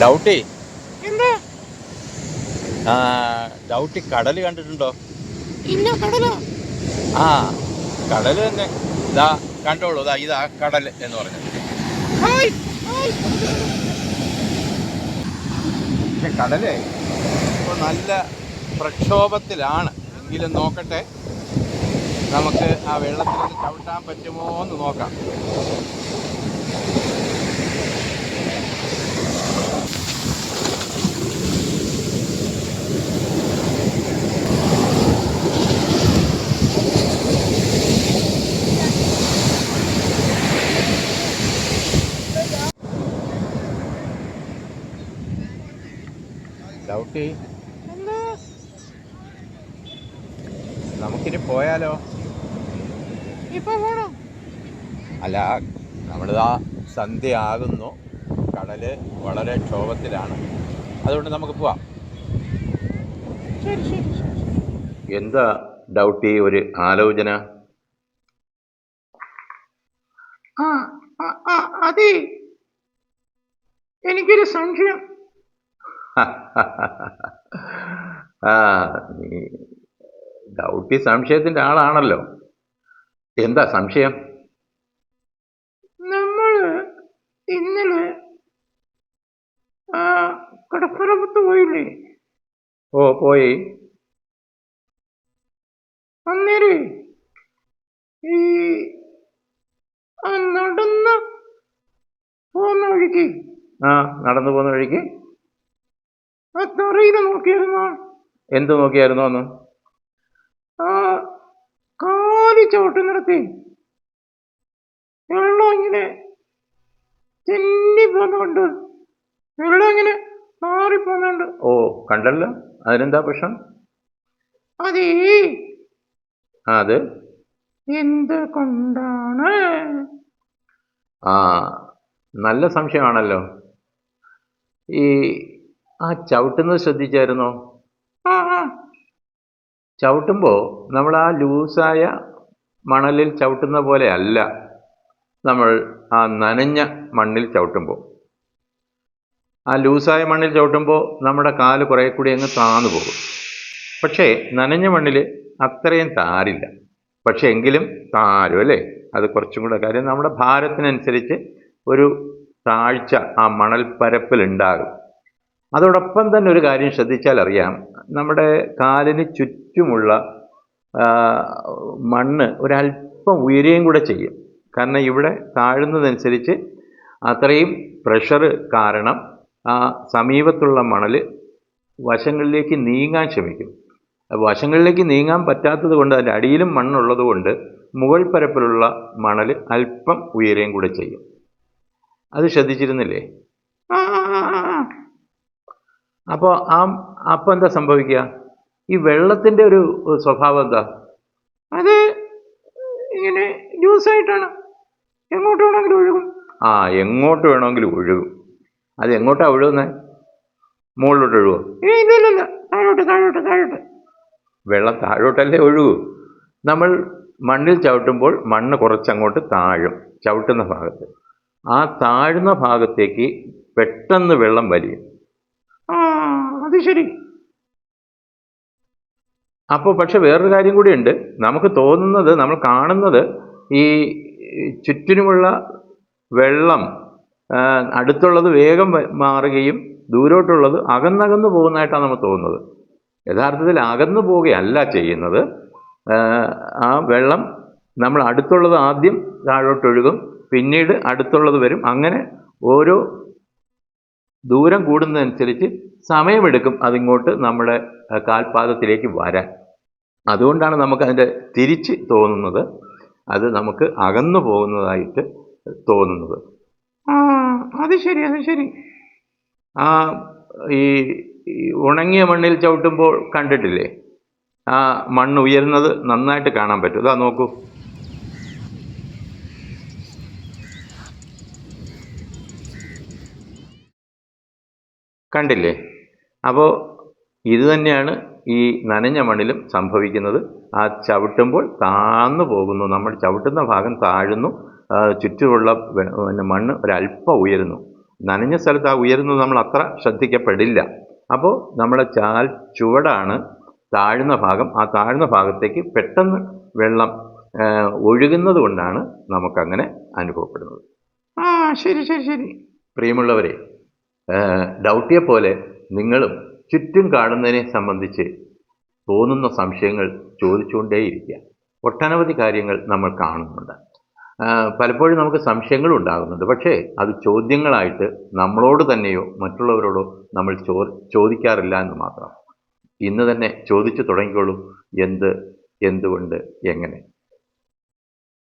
ഡൗട്ടി എന്താ? ആ ഡൗട്ടി കടൽ കണ്ടിട്ടുണ്ടോ? ഇല്ല, കടലോ? ആ കടൽ തന്നെ. ഇതാ കണ്ടോളൂ, ഇതാ കടൽ എന്ന് പറഞ്ഞത്. Hi, hi. പക്ഷെ കടലേ ഇപ്പോൾ നല്ല പ്രക്ഷോഭത്തിലാണ്. എങ്കിലും നോക്കട്ടെ, നമുക്ക് ആ വെള്ളത്തിലൊന്ന് ചവിട്ടാൻ പറ്റുമോ എന്ന് നോക്കാം. ഡൗട്ടി, എന്താ? നമുക്കിനി പോയാലോ? ഇപ്പൊ പോണോ? അല്ല, നമ്മളിതാ സന്ധ്യ ആകുന്നു, കടല് വളരെ ക്ഷോഭത്തിലാണ്, അതുകൊണ്ട് നമുക്ക് പോവാം. ശരി ശരി ശരി. എന്താ ഡൗട്ടി ഒരു ആലോചന? ആ അതെ, എനിക്കൊരു സംശയം. ആ നീ ഡൗട്ടി സംശയത്തിന്റെ ആളാണല്ലോ. എന്താ സംശയം? നമ്മള് ഇന്നലെ കടപ്പുറത്ത് പോയില്ലേ? ഓ, പോയി. അന്നേരേ ഈ നടന്ന് പോകുന്ന വഴിക്ക് നടന്നു പോകുന്ന വഴിക്ക് ആ തറയിൽ നോക്കിയിരുന്നോ? എന്ത് നോക്കിയായിരുന്നു അന്ന്? ആ കാലി ചവിട്ടുന്നിടത്ത് വെള്ളം ഇങ്ങനെ തെന്നി പോന്നുണ്ട്, വെള്ളം ഇങ്ങനെ മാറിപ്പോന്നുണ്ട്. ഓ, കണ്ടല്ലോ. അതിനെന്താ പ്രശ്നം? അതേ, അത് എന്ത് കൊണ്ടാണ്? ആ നല്ല സംശയമാണല്ലോ. ഈ ചവിട്ടുന്നത് ശ്രദ്ധിച്ചായിരുന്നോ? ആ ആ ചവിട്ടുമ്പോൾ നമ്മൾ ആ ലൂസായ മണലിൽ ചവിട്ടുന്ന പോലെ അല്ല നമ്മൾ ആ നനഞ്ഞ മണ്ണിൽ ചവിട്ടുമ്പോൾ. ആ ലൂസായ മണ്ണിൽ ചവിട്ടുമ്പോൾ നമ്മുടെ കാല് കുറേ കൂടി അങ്ങ് താന്നു പോകും. പക്ഷേ നനഞ്ഞ മണ്ണിൽ അത്രയും താരില്ല. പക്ഷെ എങ്കിലും താരും, അല്ലേ? അത് കുറച്ചും കൂടെ കാര്യം നമ്മുടെ ഭാരത്തിനനുസരിച്ച് ഒരു താഴ്ച ആ മണൽപ്പരപ്പിലുണ്ടാകും. അതോടൊപ്പം തന്നെ ഒരു കാര്യം ശ്രദ്ധിച്ചാൽ അറിയാം, നമ്മുടെ കാലിന് ചുറ്റുമുള്ള മണ്ണ് ഒരല്പം ഉയരുകയും കൂടെ ചെയ്യും. കാരണം ഇവിടെ താഴുന്നതനുസരിച്ച് അത്രയും പ്രഷർ കാരണം ആ സമീപത്തുള്ള മണൽ വശങ്ങളിലേക്ക് നീങ്ങാൻ ശ്രമിക്കും. വശങ്ങളിലേക്ക് നീങ്ങാൻ പറ്റാത്തത് കൊണ്ട്, അതിൻ്റെ അടിയിലും മണ്ണുള്ളത് കൊണ്ട് മുകൾ പരപ്പിലുള്ള മണൽ അല്പം ഉയരുകയും കൂടെ ചെയ്യും. അത് ശ്രദ്ധിച്ചിരുന്നില്ലേ? അപ്പോൾ അപ്പം എന്താ സംഭവിക്കുക? ഈ വെള്ളത്തിൻ്റെ ഒരു സ്വഭാവം എന്താ? അത് ഇങ്ങനെ ജ്യൂസായിട്ടാണ്, എങ്ങോട്ട് വേണമെങ്കിലും ഒഴുകും. എങ്ങോട്ട് വേണമെങ്കിലും ഒഴുകും. അത് എങ്ങോട്ടാണ് ഒഴുകുന്നത്? മുകളിലോട്ട് ഒഴുകുമോ? ഇല്ല, താഴോട്ട് താഴോട്ട് താഴോട്ട്. വെള്ളം താഴോട്ടല്ലേ ഒഴുകൂ. നമ്മൾ മണ്ണിൽ ചവിട്ടുമ്പോൾ മണ്ണ് കുറച്ചങ്ങോട്ട് താഴും ചവിട്ടുന്ന ഭാഗത്ത്. ആ താഴുന്ന ഭാഗത്തേക്ക് പെട്ടെന്ന് വെള്ളം വലിയും. അത് ശരി. അപ്പോൾ പക്ഷെ വേറൊരു കാര്യം കൂടിയുണ്ട്. നമുക്ക് തോന്നുന്നത്, നമ്മൾ കാണുന്നത് ഈ ചുറ്റിനുമുള്ള വെള്ളം അടുത്തുള്ളത് വേഗം മാറുകയും ദൂരോട്ടുള്ളത് അകന്നകന്നു പോകുന്നതായിട്ടാണ് നമുക്ക് തോന്നുന്നത്. യഥാർത്ഥത്തിൽ അകന്നു പോവുകയല്ല ചെയ്യുന്നത്. ആ വെള്ളം നമ്മൾ അടുത്തുള്ളത് ആദ്യം താഴോട്ടൊഴുകും, പിന്നീട് അടുത്തുള്ളത് വരും. അങ്ങനെ ഓരോ ദൂരം കൂടുന്നതനുസരിച്ച് സമയമെടുക്കും അതിങ്ങോട്ട് നമ്മുടെ കാൽപാദത്തിലേക്ക് വരാൻ. അതുകൊണ്ടാണ് നമുക്കതിൻ്റെ തിരിച്ച് തോന്നുന്നത്, അത് നമുക്ക് അകന്നു പോകുന്നതായിട്ട് തോന്നുന്നത്. അത് ശരി, അത് ശരി. ഈ ഉണങ്ങിയ മണ്ണിൽ ചവിട്ടുമ്പോൾ കണ്ടിട്ടില്ലേ? ആ മണ്ണ് ഉയരുന്നത് നന്നായിട്ട് കാണാൻ പറ്റും. ഇതാ നോക്കൂ. കണ്ടില്ലേ? അപ്പോൾ ഇത് തന്നെയാണ് ഈ നനഞ്ഞ മണ്ണിലും സംഭവിക്കുന്നത്. ആ ചവിട്ടുമ്പോൾ താന്നു പോകുന്നു, നമ്മൾ ചവിട്ടുന്ന ഭാഗം താഴുന്നു, ചുറ്റുമുള്ള മണ്ണ് ഒരല്പം ഉയരുന്നു. നനഞ്ഞ സ്ഥലത്ത് ആ ഉയരുന്നത് നമ്മൾ അത്ര ശ്രദ്ധിക്കപ്പെടില്ല. അപ്പോൾ നമ്മുടെ ചുവടാണ് താഴ്ന്ന ഭാഗം. ആ താഴ്ന്ന ഭാഗത്തേക്ക് പെട്ടെന്ന് വെള്ളം ഒഴുകുന്നത് കൊണ്ടാണ് നമുക്കങ്ങനെ അനുഭവപ്പെടുന്നത്. ആ ശരി ശരി ശരി. പ്രിയമുള്ളവരെ, ഡൗട്ടിയെ പോലെ നിങ്ങളും ചുറ്റും കാണുന്നതിനെ സംബന്ധിച്ച് തോന്നുന്ന സംശയങ്ങൾ ചോദിച്ചുകൊണ്ടേയിരിക്കുക. ഒട്ടനവധി കാര്യങ്ങൾ നമ്മൾ കാണുന്നുണ്ട്. പലപ്പോഴും നമുക്ക് സംശയങ്ങളും ഉണ്ടാകുന്നുണ്ട്. പക്ഷേ അത് ചോദ്യങ്ങളായിട്ട് നമ്മളോട് തന്നെയോ മറ്റുള്ളവരോടോ നമ്മൾ ചോദിക്കാറില്ല എന്ന് മാത്രം. ഇന്ന് തന്നെ ചോദിച്ചു തുടങ്ങിക്കോളൂ. എന്തുകൊണ്ട്, എങ്ങനെ.